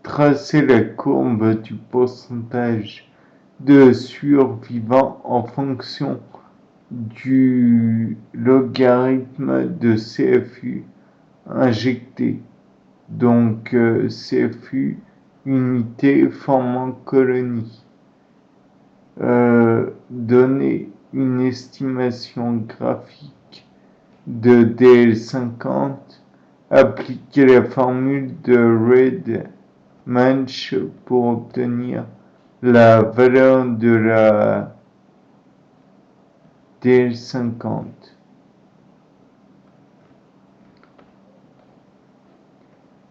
Tracer la courbe du pourcentage de survivants en fonction du logarithme de CFU injecté. Donc CFU unité formant colonie. Donner une estimation graphique de DL50, appliquer la formule de Reed-Munch pour obtenir la valeur de la DL50.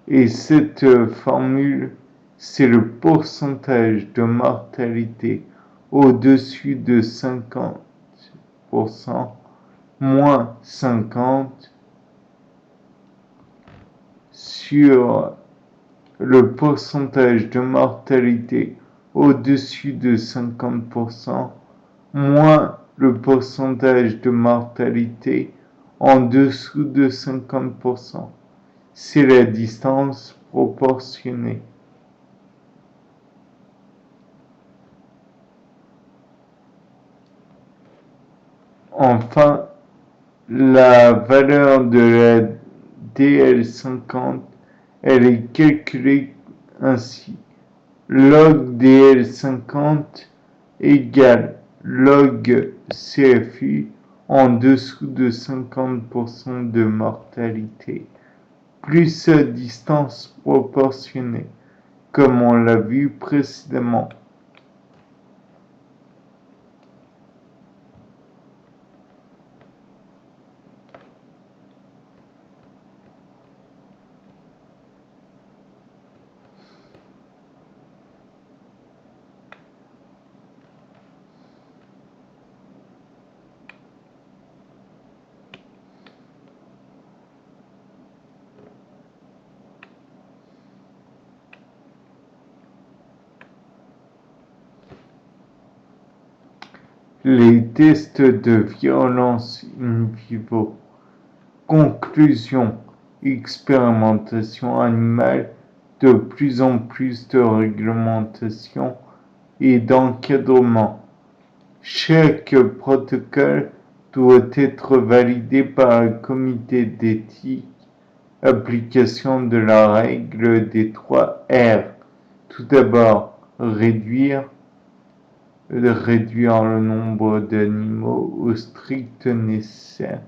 Et cette formule, c'est le pourcentage de mortalité au-dessus de 50%, moins 50 sur le pourcentage de mortalité au-dessus de 50%, moins le pourcentage de mortalité en dessous de 50%. C'est la distance proportionnée. Enfin, la valeur de la DL50, elle est calculée ainsi. Log DL50 égale log CFU en dessous de 50% de mortalité, plus sa distance proportionnée, comme on l'a vu précédemment. Les tests de violence in vivo. Conclusion. Expérimentation animale, de plus en plus de réglementation et d'encadrement. Chaque protocole doit être validé par un comité d'éthique. Application de la règle des 3 R. Tout d'abord, réduire le nombre d'animaux au strict nécessaire.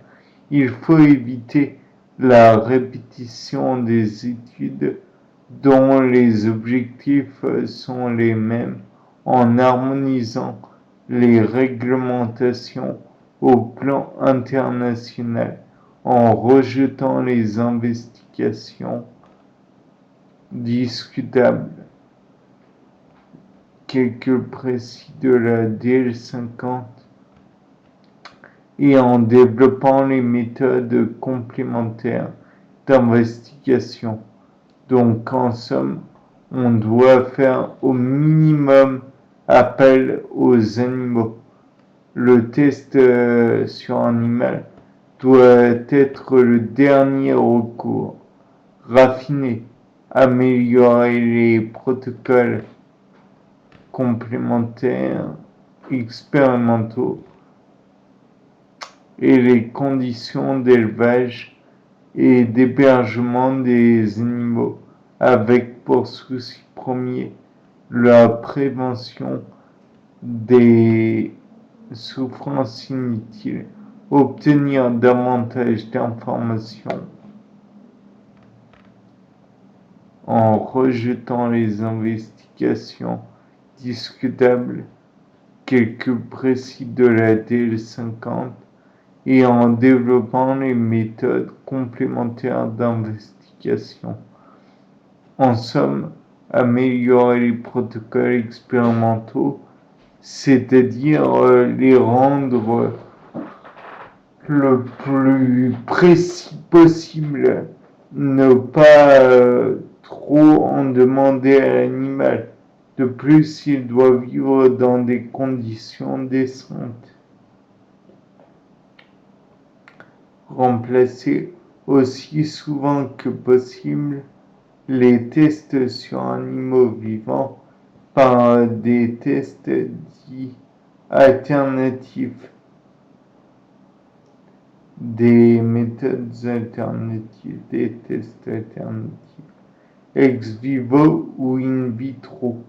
Il faut éviter la répétition des études dont les objectifs sont les mêmes en harmonisant les réglementations au plan international, en rejetant les investigations discutables. Quelques précis de la DL50 et en développant les méthodes complémentaires d'investigation. Donc en somme, on doit faire au minimum appel aux animaux. Le test sur animal doit être le dernier recours. Raffiner, améliorer les protocoles complémentaires, expérimentaux et les conditions d'élevage et d'hébergement des animaux, avec pour souci premier la prévention des souffrances inutiles, obtenir davantage d'informations en rejetant les investigations discutables, quelques précis de la DL50 et en développant les méthodes complémentaires d'investigation. En somme, améliorer les protocoles expérimentaux, c'est-à-dire les rendre le plus précis possible, ne pas trop en demander à l'animal. De plus, il doit vivre dans des conditions décentes. remplacer aussi souvent que possible les tests sur animaux vivants par des tests dits alternatifs, des méthodes alternatives, des tests alternatifs, ex vivo ou in vitro.